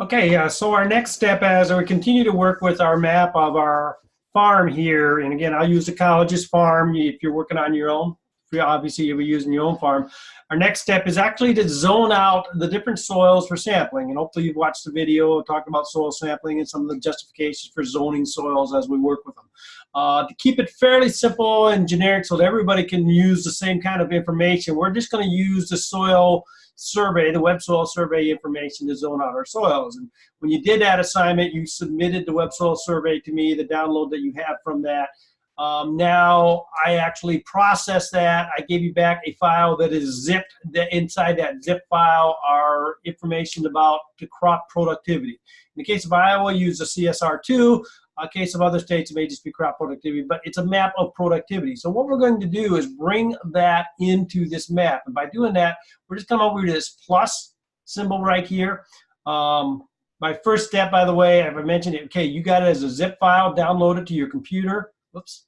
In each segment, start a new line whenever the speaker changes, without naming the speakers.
Okay, so our next step as we continue to work with our map of our farm here, and again, I'll use the college's farm if you're working on your own. Obviously, you'll be using your own farm. Our next step is actually to zone out the different soils for sampling, and hopefully you've watched the video talking about soil sampling and some of the justifications for zoning soils as we work with them. To keep it fairly simple and generic so that everybody can use the same kind of information, we're just going to use the soil survey, the web soil survey information to zone out our soils. And when you did that assignment, you submitted the web soil survey to me, the download that you have from that. Now I actually processed that. I gave you back a file that is zipped. Inside that zip file are information about the crop productivity. In the case of Iowa, use the CSR2. In case of other states, it may just be crop productivity, but it's a map of productivity. So what we're going to do is bring that into this map. And by doing that, we're just coming over to this plus symbol right here. My first step, by the way, as I mentioned, okay, you got it as a zip file, download it to your computer. Whoops,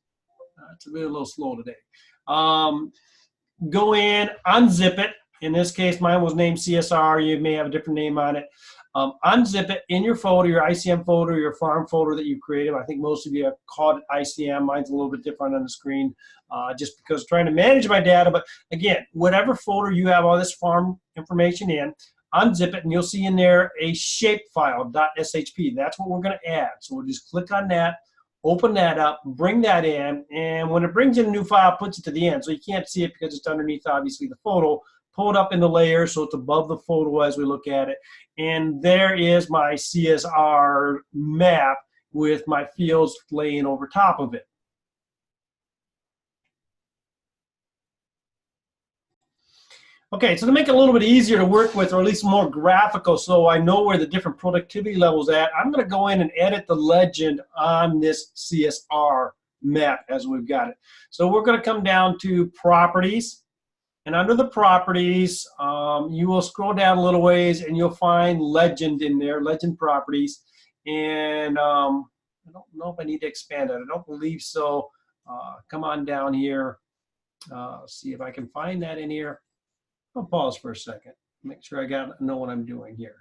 it's a little slow today. Go in, unzip it. In this case, mine was named CSR. You may have a different name on it. Unzip it in your folder, your ICM folder, your farm folder that you created. I think most of you have called it ICM. Mine's a little bit different on the screen just because I'm trying to manage my data. But again, whatever folder you have all this farm information in, unzip it, and you'll see in there a shapefile, .shp. That's what we're going to add. So we'll just click on that, open that up, bring that in, and when it brings in a new file, it puts it to the end. So you can't see it because it's underneath, obviously, the photo. Pull it up in the layer so it's above the photo as we look at it. And there is my CSR map with my fields laying over top of it. Okay, so to make it a little bit easier to work with, or at least more graphical so I know where the different productivity levels at, I'm going to go in and edit the legend on this CSR map as we've got it. So we're going to come down to Properties. And under the properties, you will scroll down a little ways and you'll find legend in there, legend properties. And I don't know if I need to expand it. I don't believe so. Come on down here. See if I can find that in here. I'll pause for a second. Make sure I know what I'm doing here.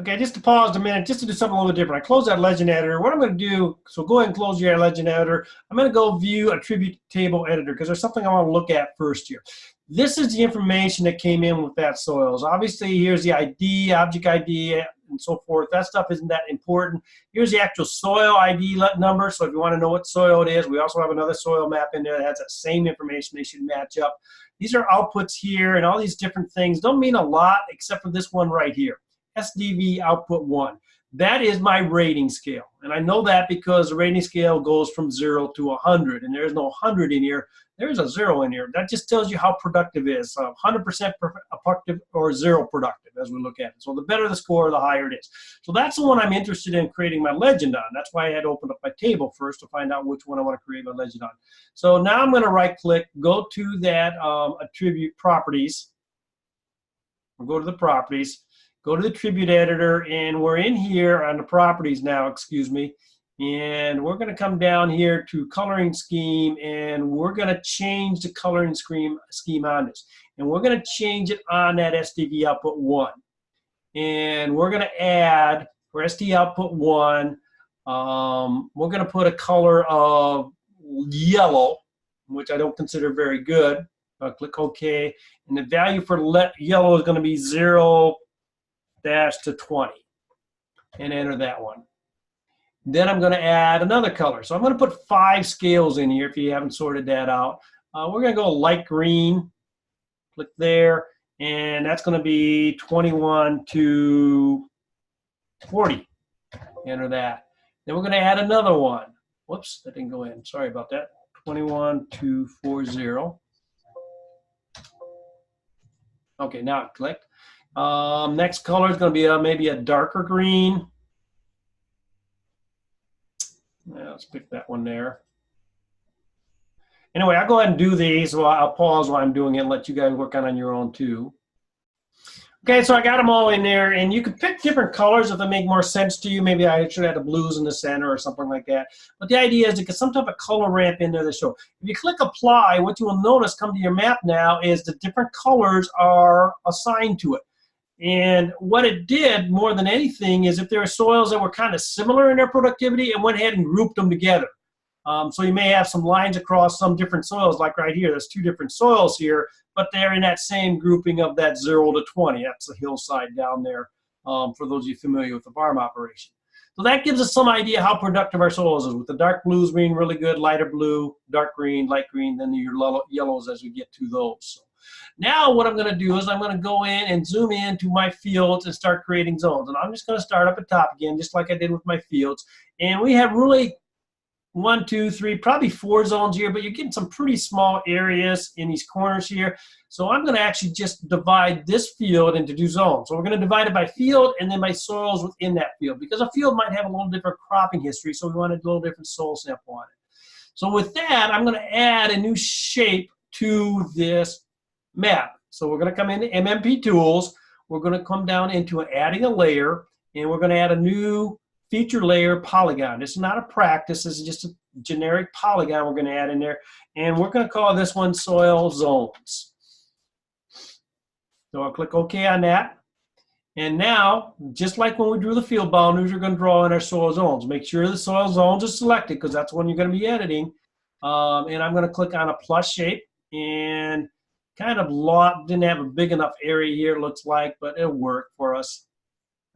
Okay, just to pause a minute, just to do something a little bit different. I close that legend editor. What I'm going to do, so go ahead and close your legend editor. I'm going to go view attribute table editor because there's something I want to look at first here. This is the information that came in with that soils. Obviously, here's the ID, object ID, and so forth. That stuff isn't that important. Here's the actual soil ID number. So if you want to know what soil it is, we also have another soil map in there that has that same information. They should match up. These are outputs here, and all these different things don't mean a lot except for this one right here. SDV output 1. That is my rating scale. And I know that because the rating scale goes from 0 to 100. And there's no 100 in here. There's a 0 in here. That just tells you how productive it is. 100% productive or 0 productive as we look at it. So the better the score, the higher it is. So that's the one I'm interested in creating my legend on. That's why I had to open up my table first to find out which one I want to create my legend on. So now I'm going to right click, go to that attribute properties. I'll go to the properties. Go to the attribute editor, and we're in here on the properties now, excuse me, and we're going to come down here to coloring scheme, and we're going to change the coloring scheme on this, and we're going to change it on that SDV output 1, and we're going to add for SD output 1, we're going to put a color of yellow, which I don't consider very good. I'll click OK, and the value for yellow is going to be 0 to 20 and enter that one. Then I'm going to add another color. So I'm going to put 5 scales in here if you haven't sorted that out. We're going to go light green. Click there. And that's going to be 21 to 40. Enter that. Then we're going to add another one. Whoops, that didn't go in. Sorry about that. 21 to 40. Okay, now it clicked. Next color is going to be maybe a darker green. Yeah, let's pick that one there. Anyway, I'll go ahead and do these. So I'll pause while I'm doing it and let you guys work on your own too. Okay, so I got them all in there, and you can pick different colors if they make more sense to you. Maybe I should add the blues in the center or something like that. But the idea is to get some type of color ramp in there to show. If you click apply, what you will notice come to your map now is the different colors are assigned to it. And what it did more than anything is if there are soils that were kind of similar in their productivity, it went ahead and grouped them together. So you may have some lines across some different soils, like right here. There's 2 different soils here, but they're in that same grouping of that 0 to 20. That's the hillside down there, for those of you familiar with the farm operation. So that gives us some idea how productive our soils is, with the dark blues being really good, lighter blue, dark green, light green, then your yellows as we get to those. So now what I'm going to do is I'm going to go in and zoom into my fields and start creating zones. And I'm just going to start up at top again, just like I did with my fields. And we have really 1, 2, 3, probably 4 zones here, but you're getting some pretty small areas in these corners here. So I'm going to actually just divide this field into 2 zones. So we're going to divide it by field and then by soils within that field, because a field might have a little different cropping history, so we want a little different soil sample on it. So with that, I'm going to add a new shape to this map. So we're going to come into MMP Tools. We're going to come down into adding a layer, and we're going to add a new feature layer polygon. This is not a practice. This is just a generic polygon we're going to add in there. And we're going to call this one Soil Zones. So I'll click OK on that. And now, just like when we drew the field boundaries, we're going to draw in our soil zones. Make sure the soil zones are selected, because that's when you're going to be editing. And I'm going to click on a plus shape, and kind of didn't have a big enough area here, it looks like, but it'll work for us.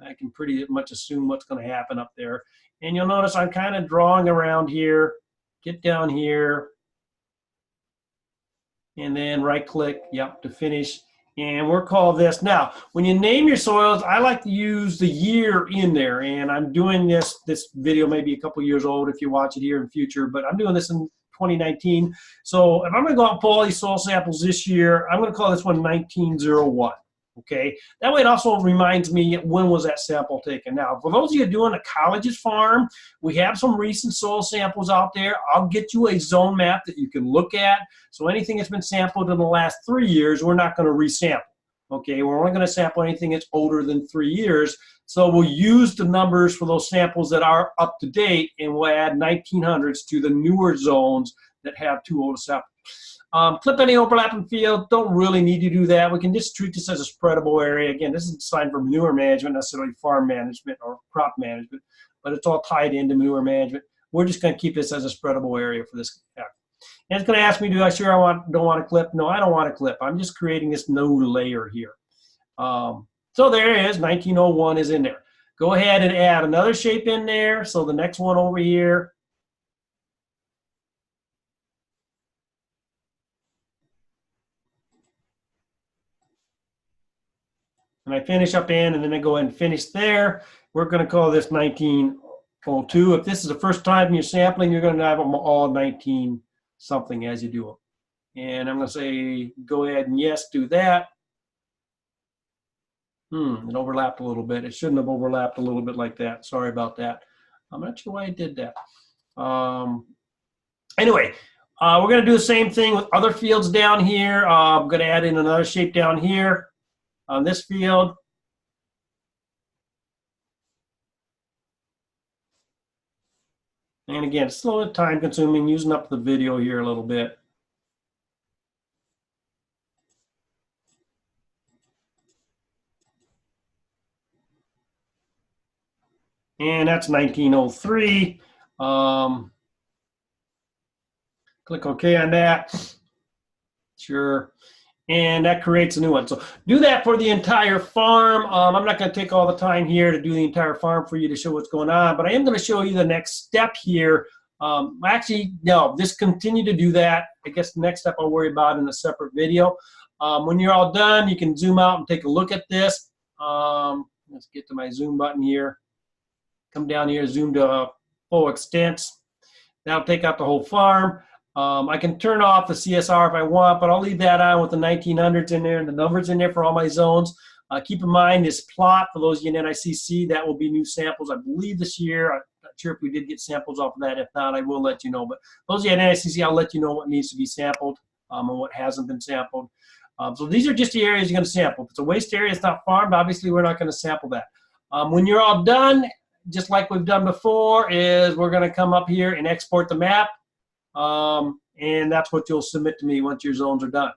I can pretty much assume what's going to happen up there. And you'll notice I'm kind of drawing around here, get down here, and then right click, yep, to finish. And we'll call this. Now, when you name your soils, I like to use the year in there. And I'm doing this video may be a couple years old if you watch it here in the future, but I'm doing this in 2019. So if I'm going to go out and pull all these soil samples this year, I'm going to call this one 1901. Okay, that way it also reminds me when was that sample taken. Now, for those of you doing a college's farm, we have some recent soil samples out there. I'll get you a zone map that you can look at. So anything that's been sampled in the last 3 years, we're not going to resample. Okay, we're only going to sample anything that's older than 3 years. So we'll use the numbers for those samples that are up to date, and we'll add 1900s to the newer zones that have 2 older samples. Clip any overlapping field, don't really need to do that. We can just treat this as a spreadable area. Again, this is designed for manure management, not necessarily farm management or crop management, but it's all tied into manure management. We're just going to keep this as a spreadable area for this. And it's going to ask me, don't want to clip? No, I don't want to clip. I'm just creating this new layer here. So there it is, 1901 is in there. Go ahead and add another shape in there. So the next one over here. And I finish up in, and then I go ahead and finish there. We're going to call this 1902. If this is the first time you're sampling, you're going to have them all 19 something as you do them. And I'm going to say, go ahead and yes, do that. It overlapped a little bit. It shouldn't have overlapped a little bit like that. Sorry about that. I'm not sure why I did that. Anyway, we're going to do the same thing with other fields down here. I'm going to add in another shape down here on this field. And again, it's a little time consuming, using up the video here a little bit. And that's 1903. Click OK on that. Sure. And that creates a new one. So do that for the entire farm. I'm not going to take all the time here to do the entire farm for you to show what's going on, but I am going to show you the next step here. Actually, no, just continue to do that. I guess the next step I'll worry about in a separate video. When you're all done, you can zoom out and take a look at this. Let's get to my zoom button here. Come down here, zoom to full extent. That'll take out the whole farm. I can turn off the CSR if I want, but I'll leave that on with the 1900s in there and the numbers in there for all my zones. Keep in mind this plot, for those of you in NICC, that will be new samples, I believe, this year. I'm not sure if we did get samples off of that. If not, I will let you know. But those of you at NICC, I'll let you know what needs to be sampled and what hasn't been sampled. So these are just the areas you're going to sample. If it's a waste area, it's not farmed, obviously we're not going to sample that. When you're all done, just like we've done before, is we're going to come up here and export the map. And that's what you'll submit to me once your zones are done.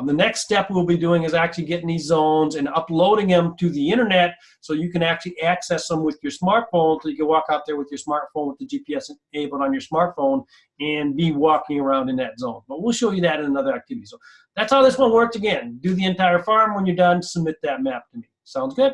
The next step we'll be doing is actually getting these zones and uploading them to the internet so you can actually access them with your smartphone, so you can walk out there with your smartphone with the GPS enabled on your smartphone and be walking around in that zone. But we'll show you that in another activity. So that's how this one worked. Again, do the entire farm. When you're done, submit that map to me. Sounds good?